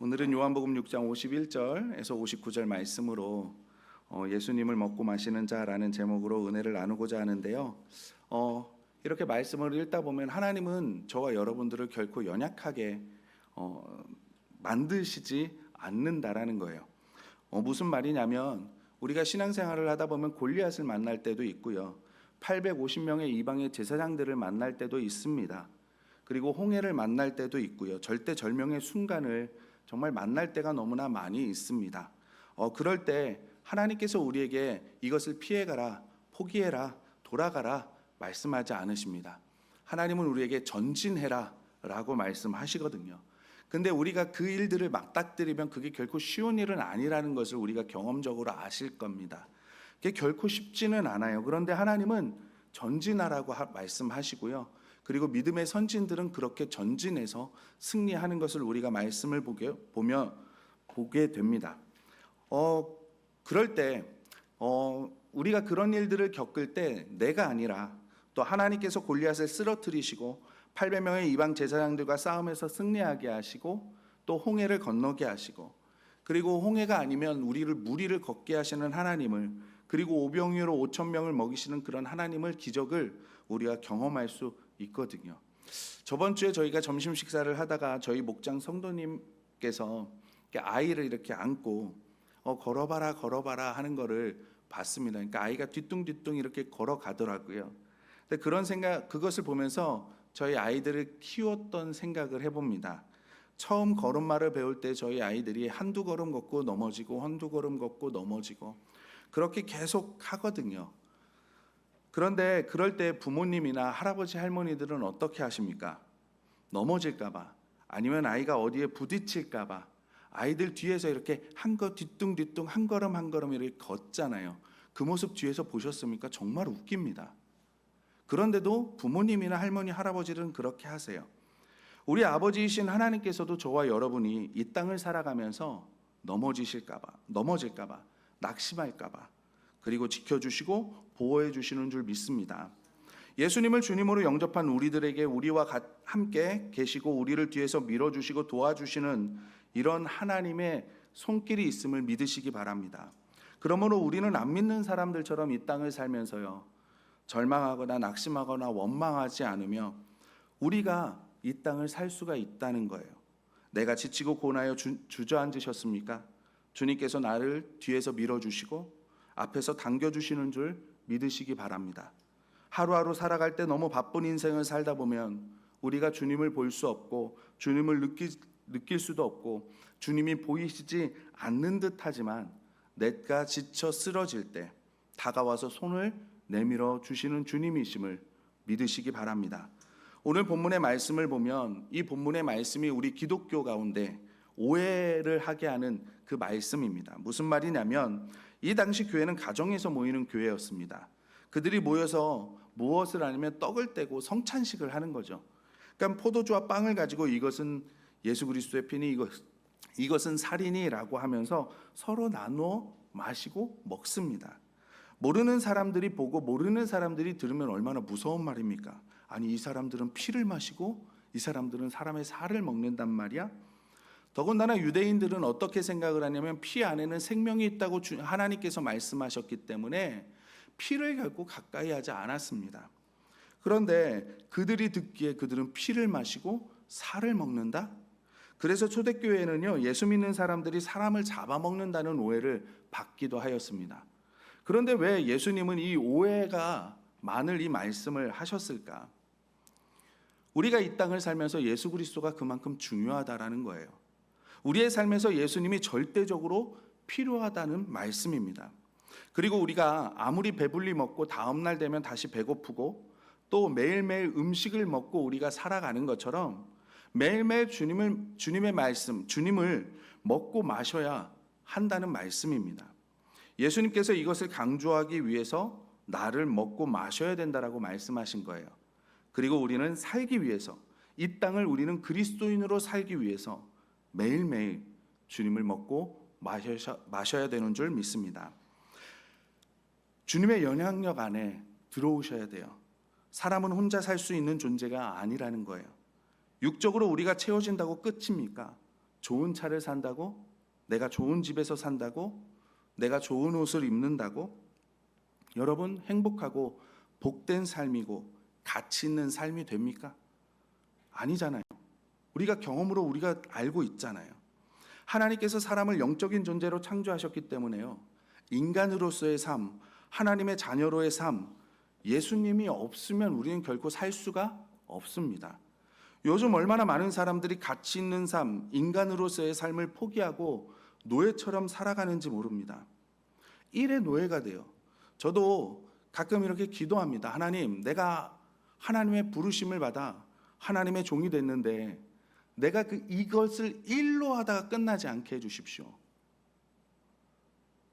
오늘은 요한복음 6장 51절에서 59절 말씀으로 예수님을 먹고 마시는 자라는 제목으로 은혜를 나누고자 하는데요. 이렇게 말씀을 읽다 보면 하나님은 저와 여러분들을 결코 연약하게 만드시지 않는다라는 거예요. 무슨 말이냐면 우리가 신앙생활을 하다 보면 골리앗을 만날 때도 있고요. 850명의 이방의 제사장들을 만날 때도 있습니다. 그리고 홍해를 만날 때도 있고요. 절대절명의 순간을 정말 만날 때가 너무나 많이 있습니다. 그럴 때 하나님께서 우리에게 이것을 피해가라, 포기해라, 돌아가라 말씀하지 않으십니다. 하나님은 우리에게 전진해라 라고 말씀하시거든요. 근데 우리가 그 일들을 맞닥뜨리면 그게 결코 쉬운 일은 아니라는 것을 우리가 경험적으로 아실 겁니다. 그게 결코 쉽지는 않아요. 그런데 하나님은 전진하라고 말씀하시고요. 그리고 믿음의 선진들은 그렇게 전진해서 승리하는 것을 우리가 말씀을 보게 됩니다. 그럴 때 우리가 그런 일들을 겪을 때 내가 아니라 또 하나님께서 골리앗을 쓰러뜨리시고 800명의 이방 제사장들과 싸움에서 승리하게 하시고 또 홍해를 건너게 하시고 그리고 홍해가 아니면 무리를 걷게 하시는 하나님을 그리고 오병이어로 5,000명을 먹이시는 그런 하나님을 기적을 우리가 경험할 수 있거든요. 저번 주에 저희가 점심 식사를 하다가 저희 목장 성도님께서 아이를 이렇게 안고 걸어봐라 하는 거를 봤습니다. 그러니까 아이가 뒤뚱뒤뚱 이렇게 걸어가더라고요. 근데 그것을 보면서 저희 아이들을 키웠던 생각을 해봅니다. 처음 걸음마를 배울 때 저희 아이들이 한두 걸음 걷고 넘어지고 한두 걸음 걷고 넘어지고 그렇게 계속 하거든요. 그런데 그럴 때 부모님이나 할아버지 할머니들은 어떻게 하십니까? 넘어질까봐 아니면 아이가 어디에 부딪힐까봐 아이들 뒤에서 이렇게 뒤뚱뒤뚱 한 걸음 이렇게 걷잖아요. 그 모습 뒤에서 보셨습니까? 정말 웃깁니다. 그런데도 부모님이나 할머니 할아버지는 그렇게 하세요. 우리 아버지이신 하나님께서도 저와 여러분이 이 땅을 살아가면서 넘어질까봐 낙심할까봐 그리고 지켜주시고 보호해 주시는 줄 믿습니다. 예수님을 주님으로 영접한 우리들에게 우리와 함께 계시고 우리를 뒤에서 밀어주시고 도와주시는 이런 하나님의 손길이 있음을 믿으시기 바랍니다. 그러므로 우리는 안 믿는 사람들처럼 이 땅을 살면서요 절망하거나 낙심하거나 원망하지 않으며 우리가 이 땅을 살 수가 있다는 거예요. 내가 지치고 고나여 주저앉으셨습니까? 주님께서 나를 뒤에서 밀어주시고 앞에서 당겨주시는 줄 믿으시기 바랍니다. 하루하루 살아갈 때 너무 바쁜 인생을 살다 보면 우리가 주님을 볼 수 없고 주님을 느낄 수도 없고 주님이 보이시지 않는 듯 하지만 내가 지쳐 쓰러질 때 다가와서 손을 내밀어 주시는 주님이심을 믿으시기 바랍니다. 오늘 본문의 말씀을 보면 이 본문의 말씀이 우리 기독교 가운데 오해를 하게 하는 그 말씀입니다. 무슨 말이냐면 이 당시 교회는 가정에서 모이는 교회였습니다. 그들이 모여서 무엇을 하냐면 떡을 떼고 성찬식을 하는 거죠. 그러니까 포도주와 빵을 가지고 이것은 예수 그리스도의 피니 이것은 살이니라고 하면서 서로 나누어 마시고 먹습니다. 모르는 사람들이 보고 모르는 사람들이 들으면 얼마나 무서운 말입니까? 아니 이 사람들은 피를 마시고 이 사람들은 사람의 살을 먹는단 말이야? 더군다나 유대인들은 어떻게 생각을 하냐면 피 안에는 생명이 있다고 하나님께서 말씀하셨기 때문에 피를 결코 가까이 하지 않았습니다. 그런데 그들이 듣기에 그들은 피를 마시고 살을 먹는다? 그래서 초대교회는요 예수 믿는 사람들이 사람을 잡아먹는다는 오해를 받기도 하였습니다. 그런데 왜 예수님은 이 오해가 많을 이 말씀을 하셨을까? 우리가 이 땅을 살면서 예수 그리스도가 그만큼 중요하다라는 거예요. 우리의 삶에서 예수님이 절대적으로 필요하다는 말씀입니다. 그리고 우리가 아무리 배불리 먹고 다음날 되면 다시 배고프고 또 매일매일 음식을 먹고 우리가 살아가는 것처럼 매일매일 주님의 말씀, 주님을 먹고 마셔야 한다는 말씀입니다. 예수님께서 이것을 강조하기 위해서 나를 먹고 마셔야 된다라고 말씀하신 거예요. 그리고 우리는 살기 위해서 이 땅을 우리는 그리스도인으로 살기 위해서 매일매일 주님을 먹고 마셔야 되는 줄 믿습니다. 주님의 영향력 안에 들어오셔야 돼요. 사람은 혼자 살 수 있는 존재가 아니라는 거예요. 육적으로 우리가 채워진다고 끝입니까? 좋은 차를 산다고? 내가 좋은 집에서 산다고? 내가 좋은 옷을 입는다고? 여러분, 행복하고 복된 삶이고 가치 있는 삶이 됩니까? 아니잖아요. 우리가 경험으로 우리가 알고 있잖아요. 하나님께서 사람을 영적인 존재로 창조하셨기 때문에요. 인간으로서의 삶, 하나님의 자녀로의 삶, 예수님이 없으면 우리는 결코 살 수가 없습니다. 요즘 얼마나 많은 사람들이 가치 있는 삶, 인간으로서의 삶을 포기하고 노예처럼 살아가는지 모릅니다. 일의 노예가 돼요. 저도 가끔 이렇게 기도합니다. 하나님, 내가 하나님의 부르심을 받아 하나님의 종이 됐는데 내가 이것을 일로 하다가 끝나지 않게 해주십시오.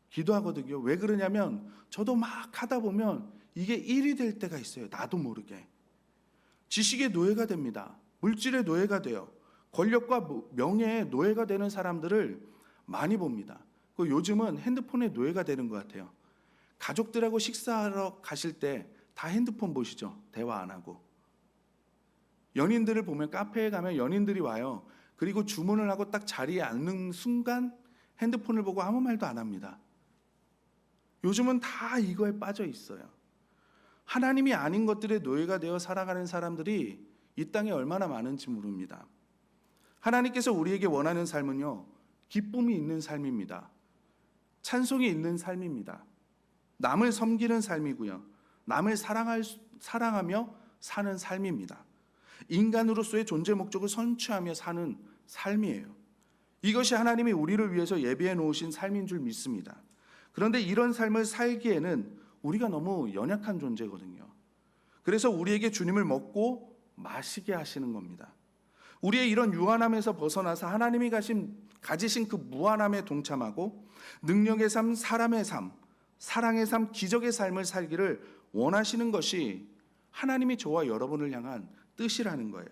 기도하거든요. 왜 그러냐면 저도 막 하다 보면 이게 일이 될 때가 있어요. 나도 모르게. 지식의 노예가 됩니다. 물질의 노예가 돼요. 권력과 명예의 노예가 되는 사람들을 많이 봅니다. 요즘은 핸드폰의 노예가 되는 것 같아요. 가족들하고 식사하러 가실 때 다 핸드폰 보시죠. 대화 안 하고. 연인들을 보면 카페에 가면 연인들이 와요. 그리고 주문을 하고 딱 자리에 앉는 순간 핸드폰을 보고 아무 말도 안 합니다. 요즘은 다 이거에 빠져 있어요. 하나님이 아닌 것들의 노예가 되어 살아가는 사람들이 이 땅에 얼마나 많은지 모릅니다. 하나님께서 우리에게 원하는 삶은요, 기쁨이 있는 삶입니다. 찬송이 있는 삶입니다. 남을 섬기는 삶이고요. 남을 사랑하며 사는 삶입니다. 인간으로서의 존재 목적을 선취하며 사는 삶이에요. 이것이 하나님이 우리를 위해서 예비해 놓으신 삶인 줄 믿습니다. 그런데 이런 삶을 살기에는 우리가 너무 연약한 존재거든요. 그래서 우리에게 주님을 먹고 마시게 하시는 겁니다. 우리의 이런 유한함에서 벗어나서 하나님이 가지신 그 무한함에 동참하고 능력의 삶, 사람의 삶, 사랑의 삶, 기적의 삶을 살기를 원하시는 것이 하나님이 저와 여러분을 향한 뜻이라는 거예요.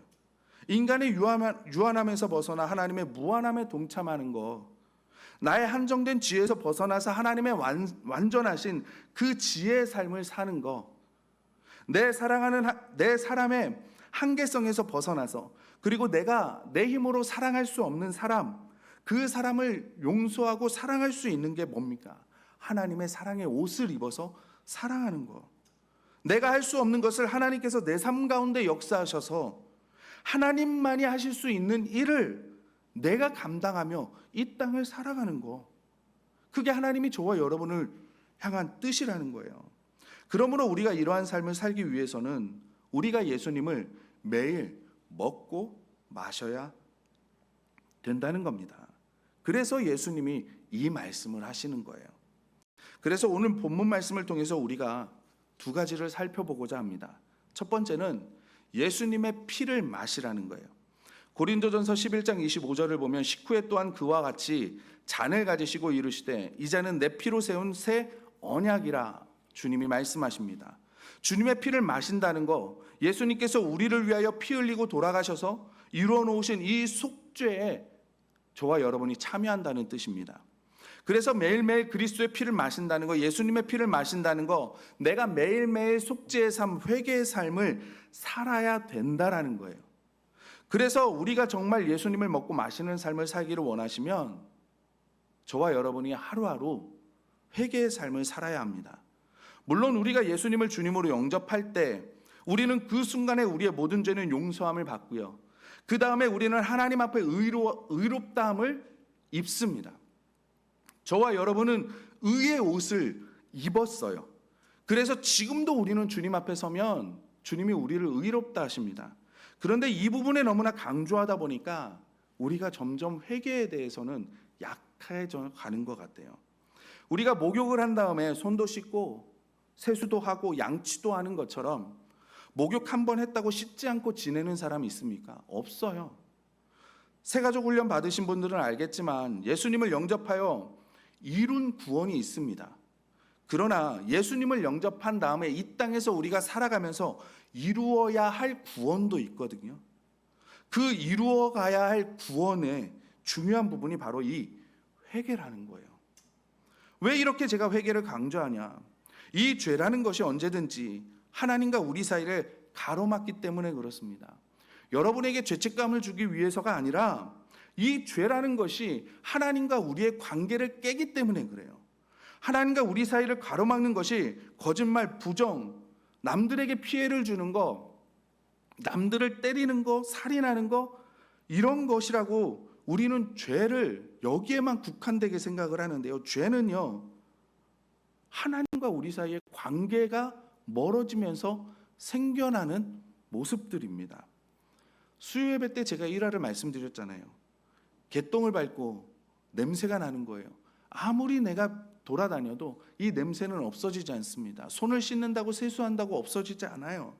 인간의 유한함에서 벗어나 하나님의 무한함에 동참하는 것, 나의 한정된 지혜에서 벗어나서 하나님의 완전하신 그 지혜의 삶을 사는 것, 내 사람의 한계성에서 벗어나서, 그리고 내가 내 힘으로 사랑할 수 없는 사람, 그 사람을 용서하고 사랑할 수 있는 게 뭡니까? 하나님의 사랑의 옷을 입어서 사랑하는 것. 내가 할 수 없는 것을 하나님께서 내 삶 가운데 역사하셔서 하나님만이 하실 수 있는 일을 내가 감당하며 이 땅을 살아가는 것. 그게 하나님이 저와 여러분을 향한 뜻이라는 거예요. 그러므로 우리가 이러한 삶을 살기 위해서는 우리가 예수님을 매일 먹고 마셔야 된다는 겁니다. 그래서 예수님이 이 말씀을 하시는 거예요. 그래서 오늘 본문 말씀을 통해서 우리가 두 가지를 살펴보고자 합니다. 첫 번째는 예수님의 피를 마시라는 거예요. 고린도전서 11장 25절을 보면 식후에 또한 그와 같이 잔을 가지시고 이르시되 이 잔은 내 피로 세운 새 언약이라 주님이 말씀하십니다. 주님의 피를 마신다는 거, 예수님께서 우리를 위하여 피 흘리고 돌아가셔서 이루어 놓으신 이 속죄에 저와 여러분이 참여한다는 뜻입니다. 그래서 매일매일 그리스도의 피를 마신다는 거, 예수님의 피를 마신다는 거, 내가 매일매일 속죄의 삶, 회개의 삶을 살아야 된다라는 거예요. 그래서 우리가 정말 예수님을 먹고 마시는 삶을 살기를 원하시면 저와 여러분이 하루하루 회개의 삶을 살아야 합니다. 물론 우리가 예수님을 주님으로 영접할 때 우리는 그 순간에 우리의 모든 죄는 용서함을 받고요. 그 다음에 우리는 하나님 앞에 의롭다함을 입습니다. 저와 여러분은 의의 옷을 입었어요. 그래서 지금도 우리는 주님 앞에 서면 주님이 우리를 의롭다 하십니다. 그런데 이 부분에 너무나 강조하다 보니까 우리가 점점 회개에 대해서는 약해져 가는 것 같아요. 우리가 목욕을 한 다음에 손도 씻고 세수도 하고 양치도 하는 것처럼 목욕 한 번 했다고 씻지 않고 지내는 사람이 있습니까? 없어요. 새가족 훈련 받으신 분들은 알겠지만 예수님을 영접하여 이룬 구원이 있습니다. 그러나 예수님을 영접한 다음에 이 땅에서 우리가 살아가면서 이루어야 할 구원도 있거든요. 그 이루어 가야 할 구원의 중요한 부분이 바로 이 회개라는 거예요. 왜 이렇게 제가 회개를 강조하냐? 이 죄라는 것이 언제든지 하나님과 우리 사이를 가로막기 때문에 그렇습니다. 여러분에게 죄책감을 주기 위해서가 아니라 이 죄라는 것이 하나님과 우리의 관계를 깨기 때문에 그래요. 하나님과 우리 사이를 가로막는 것이 거짓말, 부정, 남들에게 피해를 주는 거, 남들을 때리는 거, 살인하는 거, 이런 것이라고 우리는 죄를 여기에만 국한되게 생각을 하는데요. 죄는요, 하나님과 우리 사이의 관계가 멀어지면서 생겨나는 모습들입니다. 수요 예배 때 제가 일화를 말씀드렸잖아요. 개똥을 밟고 냄새가 나는 거예요. 아무리 내가 돌아다녀도 이 냄새는 없어지지 않습니다. 손을 씻는다고 세수한다고 없어지지 않아요.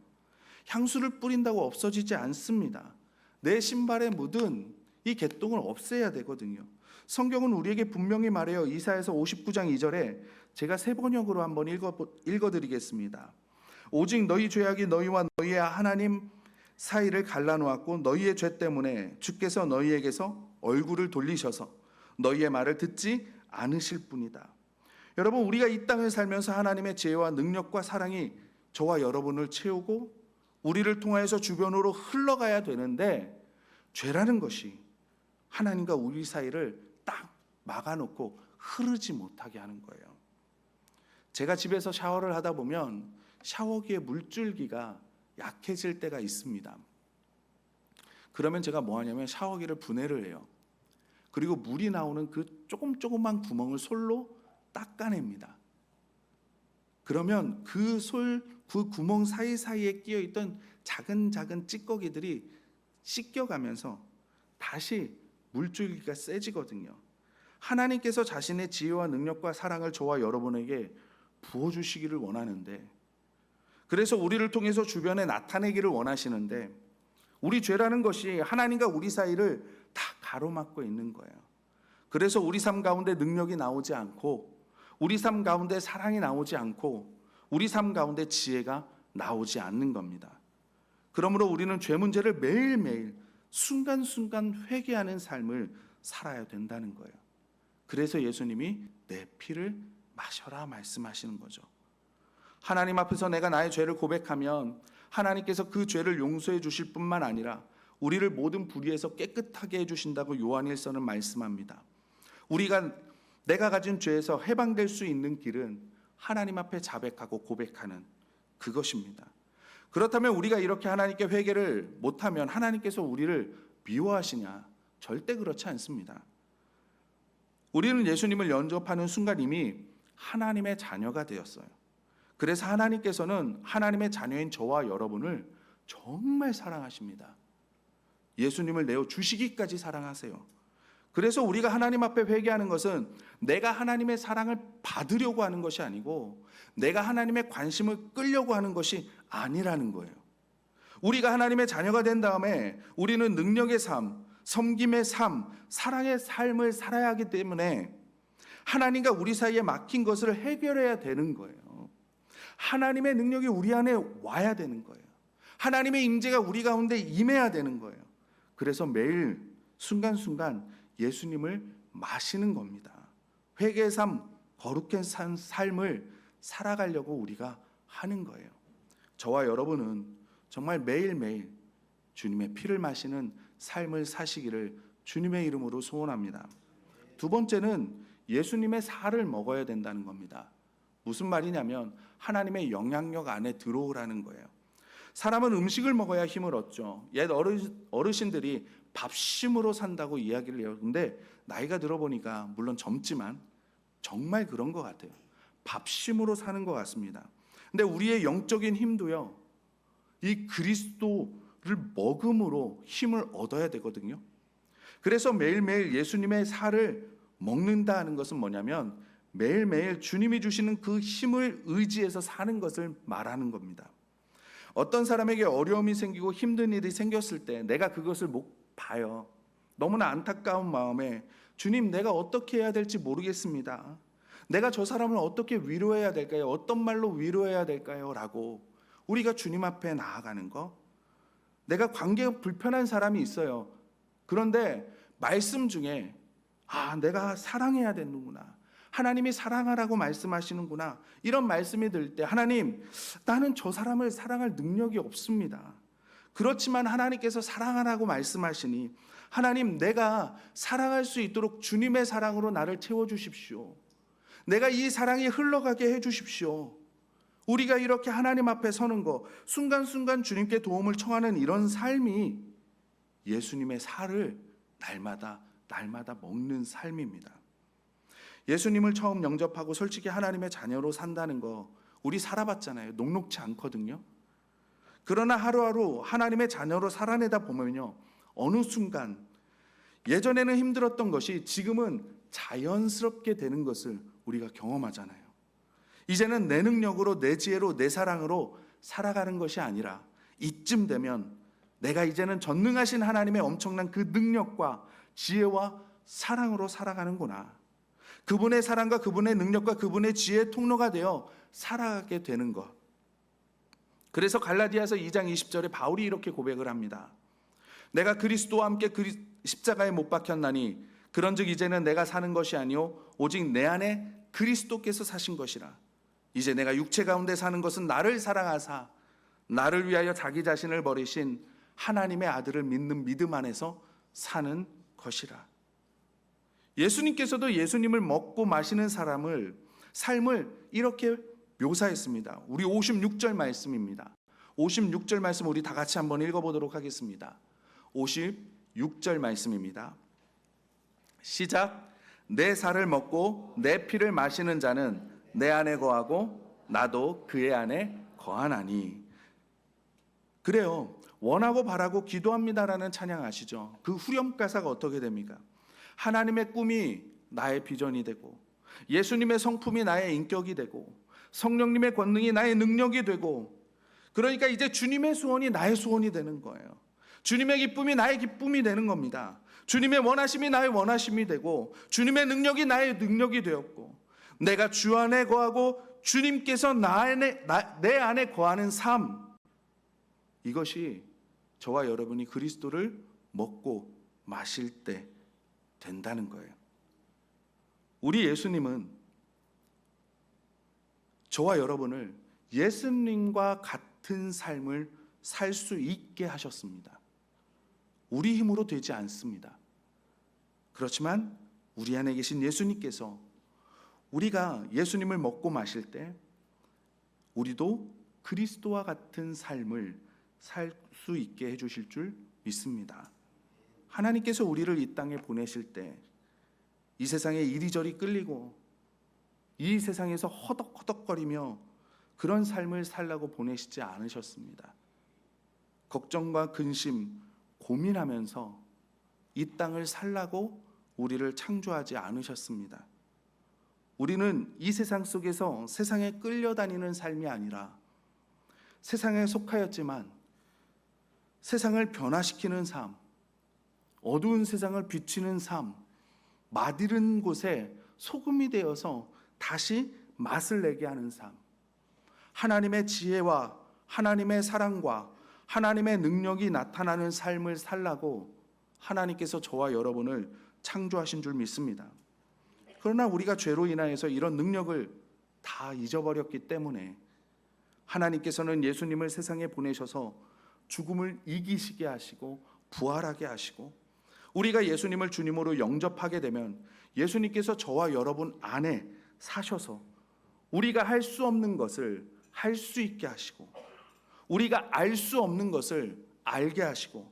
향수를 뿌린다고 없어지지 않습니다. 내 신발에 묻은 이 개똥을 없애야 되거든요. 성경은 우리에게 분명히 말해요. 이사야서 59장 2절에 제가 새 번역으로 한번 읽어드리겠습니다. 오직 너희 죄악이 너희와 너희의 하나님 사이를 갈라놓았고 너희의 죄 때문에 주께서 너희에게서 얼굴을 돌리셔서 너희의 말을 듣지 않으실 뿐이다. 여러분, 우리가 이 땅을 살면서 하나님의 지혜와 능력과 사랑이 저와 여러분을 채우고 우리를 통하여서 주변으로 흘러가야 되는데, 죄라는 것이 하나님과 우리 사이를 딱 막아놓고 흐르지 못하게 하는 거예요. 제가 집에서 샤워를 하다 보면 샤워기의 물줄기가 약해질 때가 있습니다. 그러면 제가 뭐 하냐면 샤워기를 분해를 해요. 그리고 물이 나오는 그 조그만 구멍을 솔로 닦아냅니다. 그러면 그 구멍 사이사이에 끼어있던 작은 찌꺼기들이 씻겨가면서 다시 물줄기가 세지거든요. 하나님께서 자신의 지혜와 능력과 사랑을 저와 여러분에게 부어주시기를 원하는데, 그래서 우리를 통해서 주변에 나타내기를 원하시는데, 우리 죄라는 것이 하나님과 우리 사이를 다 가로막고 있는 거예요. 그래서 우리 삶 가운데 능력이 나오지 않고, 우리 삶 가운데 사랑이 나오지 않고, 우리 삶 가운데 지혜가 나오지 않는 겁니다. 그러므로 우리는 죄 문제를 매일매일 순간순간 회개하는 삶을 살아야 된다는 거예요. 그래서 예수님이 내 피를 마셔라 말씀하시는 거죠. 하나님 앞에서 내가 나의 죄를 고백하면 하나님께서 그 죄를 용서해 주실 뿐만 아니라 우리를 모든 불의에서 깨끗하게 해주신다고 요한일서는 말씀합니다. 내가 가진 죄에서 해방될 수 있는 길은 하나님 앞에 자백하고 고백하는 그것입니다. 그렇다면 우리가 이렇게 하나님께 회개를 못하면 하나님께서 우리를 미워하시냐? 절대 그렇지 않습니다. 우리는 예수님을 영접하는 순간 이미 하나님의 자녀가 되었어요. 그래서 하나님께서는 하나님의 자녀인 저와 여러분을 정말 사랑하십니다. 예수님을 내어 주시기까지 사랑하세요. 그래서 우리가 하나님 앞에 회개하는 것은 내가 하나님의 사랑을 받으려고 하는 것이 아니고 내가 하나님의 관심을 끌려고 하는 것이 아니라는 거예요. 우리가 하나님의 자녀가 된 다음에 우리는 능력의 삶, 섬김의 삶, 사랑의 삶을 살아야 하기 때문에 하나님과 우리 사이에 막힌 것을 해결해야 되는 거예요. 하나님의 능력이 우리 안에 와야 되는 거예요. 하나님의 임재가 우리 가운데 임해야 되는 거예요. 그래서 매일 순간순간 예수님을 마시는 겁니다. 회개의 삶, 거룩한 삶을 살아가려고 우리가 하는 거예요. 저와 여러분은 정말 매일매일 주님의 피를 마시는 삶을 사시기를 주님의 이름으로 소원합니다. 두 번째는 예수님의 살을 먹어야 된다는 겁니다. 무슨 말이냐면 하나님의 영향력 안에 들어오라는 거예요. 사람은 음식을 먹어야 힘을 얻죠. 옛 어르신들이 밥심으로 산다고 이야기를 해요. 근데 나이가 들어보니까 물론 젊지만 정말 그런 것 같아요. 밥심으로 사는 것 같습니다. 근데 우리의 영적인 힘도요, 이 그리스도를 먹음으로 힘을 얻어야 되거든요. 그래서 매일매일 예수님의 살을 먹는다는 것은 뭐냐면 매일매일 주님이 주시는 그 힘을 의지해서 사는 것을 말하는 겁니다. 어떤 사람에게 어려움이 생기고 힘든 일이 생겼을 때 내가 그것을 못 봐요. 너무나 안타까운 마음에 주님, 내가 어떻게 해야 될지 모르겠습니다. 내가 저 사람을 어떻게 위로해야 될까요? 어떤 말로 위로해야 될까요? 라고 우리가 주님 앞에 나아가는 거. 내가 관계가 불편한 사람이 있어요. 그런데 말씀 중에 내가 사랑해야 되는구나, 하나님이 사랑하라고 말씀하시는구나, 이런 말씀이 들 때 하나님, 나는 저 사람을 사랑할 능력이 없습니다. 그렇지만 하나님께서 사랑하라고 말씀하시니 하나님, 내가 사랑할 수 있도록 주님의 사랑으로 나를 채워주십시오. 내가 이 사랑이 흘러가게 해주십시오. 우리가 이렇게 하나님 앞에 서는 거, 순간순간 주님께 도움을 청하는 이런 삶이 예수님의 살을 날마다 먹는 삶입니다. 예수님을 처음 영접하고 솔직히 하나님의 자녀로 산다는 거 우리 살아봤잖아요. 녹록지 않거든요. 그러나 하루하루 하나님의 자녀로 살아내다 보면요, 어느 순간 예전에는 힘들었던 것이 지금은 자연스럽게 되는 것을 우리가 경험하잖아요. 이제는 내 능력으로, 내 지혜로, 내 사랑으로 살아가는 것이 아니라 이쯤 되면 내가 이제는 전능하신 하나님의 엄청난 그 능력과 지혜와 사랑으로 살아가는구나. 그분의 사랑과 그분의 능력과 그분의 지혜의 통로가 되어 살아가게 되는 것. 그래서 갈라디아서 2장 20절에 바울이 이렇게 고백을 합니다. 내가 그리스도와 함께 십자가에 못 박혔나니 그런즉 이제는 내가 사는 것이 아니요 오직 내 안에 그리스도께서 사신 것이라. 이제 내가 육체 가운데 사는 것은 나를 사랑하사 나를 위하여 자기 자신을 버리신 하나님의 아들을 믿는 믿음 안에서 사는 것이라. 예수님께서도 예수님을 먹고 마시는 삶을 이렇게 묘사했습니다. 우리 56절 말씀입니다. 56절 말씀 우리 다 같이 한번 읽어보도록 하겠습니다. 56절 말씀입니다. 시작. 내 살을 먹고 내 피를 마시는 자는 내 안에 거하고 나도 그의 안에 거하나니. 그래요. 원하고 바라고 기도합니다라는 찬양 아시죠? 그 후렴 가사가 어떻게 됩니까? 하나님의 꿈이 나의 비전이 되고 예수님의 성품이 나의 인격이 되고 성령님의 권능이 나의 능력이 되고, 그러니까 이제 주님의 소원이 나의 소원이 되는 거예요. 주님의 기쁨이 나의 기쁨이 되는 겁니다. 주님의 원하심이 나의 원하심이 되고 주님의 능력이 나의 능력이 되었고, 내가 주 안에 거하고 주님께서 내 안에 거하는 삶, 이것이 저와 여러분이 그리스도를 먹고 마실 때 된다는 거예요. 우리 예수님은 저와 여러분을 예수님과 같은 삶을 살 수 있게 하셨습니다. 우리 힘으로 되지 않습니다. 그렇지만 우리 안에 계신 예수님께서 우리가 예수님을 먹고 마실 때 우리도 그리스도와 같은 삶을 살 수 있게 해주실 줄 믿습니다. 하나님께서 우리를 이 땅에 보내실 때 이 세상에 이리저리 끌리고 이 세상에서 허덕허덕거리며 그런 삶을 살라고 보내시지 않으셨습니다. 걱정과 근심, 고민하면서 이 땅을 살라고 우리를 창조하지 않으셨습니다. 우리는 이 세상 속에서 세상에 끌려다니는 삶이 아니라 세상에 속하였지만 세상을 변화시키는 삶, 어두운 세상을 비추는 삶, 맛있는 곳에 소금이 되어서 다시 맛을 내게 하는 삶, 하나님의 지혜와 하나님의 사랑과 하나님의 능력이 나타나는 삶을 살라고 하나님께서 저와 여러분을 창조하신 줄 믿습니다. 그러나 우리가 죄로 인하여서 이런 능력을 다 잊어버렸기 때문에 하나님께서는 예수님을 세상에 보내셔서 죽음을 이기시게 하시고 부활하게 하시고, 우리가 예수님을 주님으로 영접하게 되면 예수님께서 저와 여러분 안에 사셔서 우리가 할 수 없는 것을 할 수 있게 하시고, 우리가 알 수 없는 것을 알게 하시고,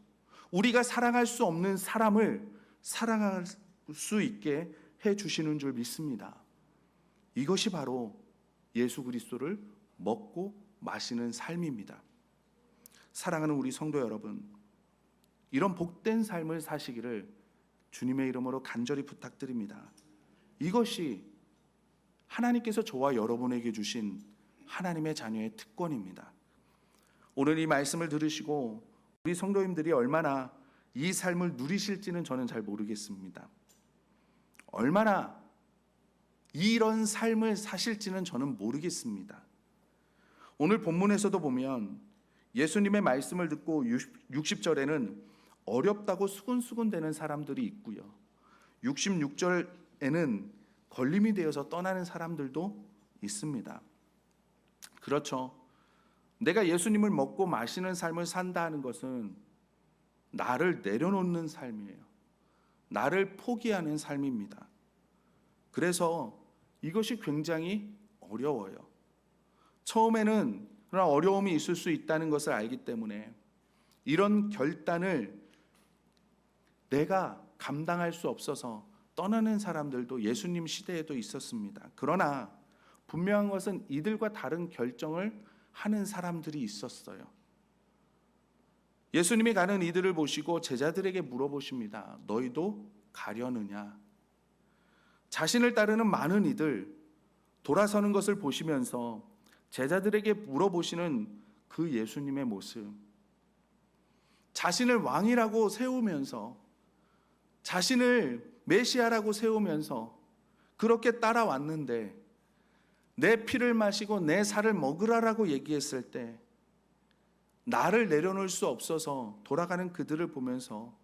우리가 사랑할 수 없는 사람을 사랑할 수 있게 해주시는 줄 믿습니다. 이것이 바로 예수 그리스도를 먹고 마시는 삶입니다. 사랑하는 우리 성도 여러분, 이런 복된 삶을 사시기를 주님의 이름으로 간절히 부탁드립니다. 이것이 하나님께서 저와 여러분에게 주신 하나님의 자녀의 특권입니다. 오늘 이 말씀을 들으시고 우리 성도님들이 얼마나 이 삶을 누리실지는 저는 잘 모르겠습니다. 얼마나 이런 삶을 사실지는 저는 모르겠습니다. 오늘 본문에서도 보면 예수님의 말씀을 듣고 60절에는 어렵다고 수근수근대는 사람들이 있고요, 66절에는 걸림이 되어서 떠나는 사람들도 있습니다. 그렇죠. 내가 예수님을 먹고 마시는 삶을 산다 하는 것은 나를 내려놓는 삶이에요. 나를 포기하는 삶입니다. 그래서 이것이 굉장히 어려워요. 처음에는 그러나 어려움이 있을 수 있다는 것을 알기 때문에 이런 결단을 내가 감당할 수 없어서 떠나는 사람들도 예수님 시대에도 있었습니다. 그러나 분명한 것은 이들과 다른 결정을 하는 사람들이 있었어요. 예수님이 가는 이들을 보시고 제자들에게 물어보십니다. 너희도 가려느냐? 자신을 따르는 많은 이들 돌아서는 것을 보시면서 제자들에게 물어보시는 그 예수님의 모습, 자신을 왕이라고 세우면서, 자신을 메시아라고 세우면서 그렇게 따라왔는데 내 피를 마시고 내 살을 먹으라라고 얘기했을 때 나를 내려놓을 수 없어서 돌아가는 그들을 보면서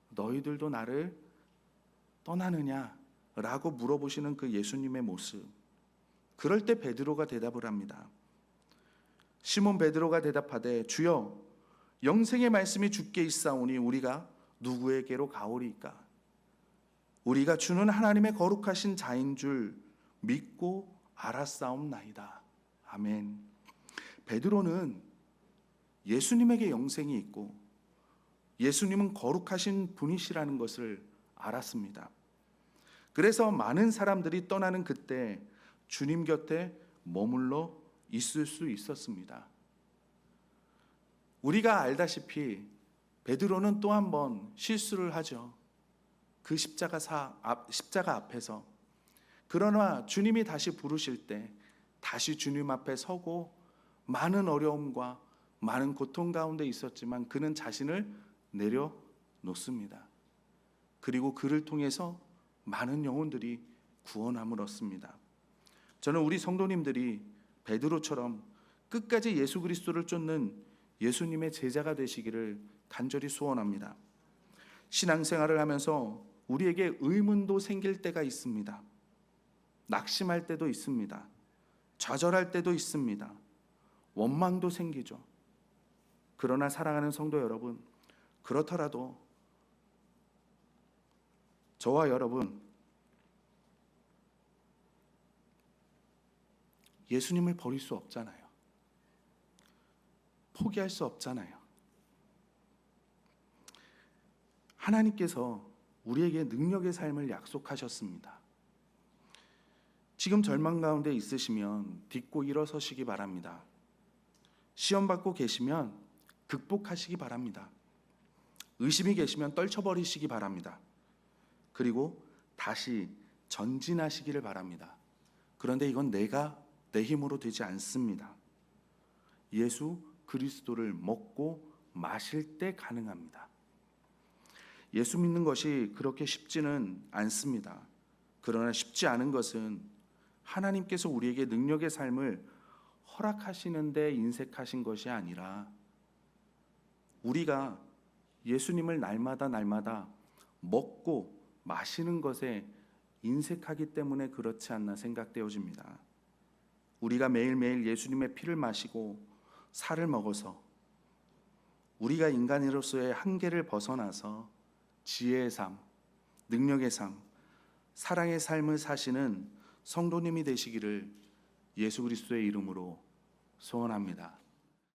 너희들도 나를 떠나느냐? 라고 물어보시는 그 예수님의 모습. 그럴 때 베드로가 대답을 합니다. 시몬 베드로가 대답하되 주여 영생의 말씀이 주께 있사오니 우리가 누구에게로 가오리이까? 우리가 주는 하나님의 거룩하신 자인 줄 믿고 알았사옵나이다. 아멘. 베드로는 예수님에게 영생이 있고 예수님은 거룩하신 분이시라는 것을 알았습니다. 그래서 많은 사람들이 떠나는 그때 주님 곁에 머물러 있을 수 있었습니다. 우리가 알다시피 베드로는 또 한 번 실수를 하죠. 그 십자가 앞에서. 그러나 주님이 다시 부르실 때 다시 주님 앞에 서고 많은 어려움과 많은 고통 가운데 있었지만 그는 자신을 내려놓습니다. 그리고 그를 통해서 많은 영혼들이 구원함을 얻습니다. 저는 우리 성도님들이 베드로처럼 끝까지 예수 그리스도를 쫓는 예수님의 제자가 되시기를 간절히 소원합니다. 신앙생활을 하면서 우리에게 의문도 생길 때가 있습니다. 낙심할 때도 있습니다. 좌절할 때도 있습니다. 원망도 생기죠. 그러나 사랑하는 성도 여러분, 그렇더라도 저와 여러분 예수님을 버릴 수 없잖아요. 포기할 수 없잖아요. 하나님께서 우리에게 능력의 삶을 약속하셨습니다. 지금 절망 가운데 있으시면 딛고 일어서시기 바랍니다. 시험 받고 계시면 극복하시기 바랍니다. 의심이 계시면 떨쳐버리시기 바랍니다. 그리고 다시 전진하시기를 바랍니다. 그런데 이건 내 힘으로 되지 않습니다. 예수 그리스도를 먹고 마실 때 가능합니다. 예수 믿는 것이 그렇게 쉽지는 않습니다. 그러나 쉽지 않은 것은 하나님께서 우리에게 능력의 삶을 허락하시는데 인색하신 것이 아니라 우리가 예수님을 날마다 먹고 마시는 것에 인색하기 때문에 그렇지 않나 생각되어집니다. 우리가 매일매일 예수님의 피를 마시고 살을 먹어서 우리가 인간으로서의 한계를 벗어나서 지혜의 삶, 능력의 삶, 사랑의 삶을 사시는 성도님이 되시기를 예수 그리스도의 이름으로 소원합니다.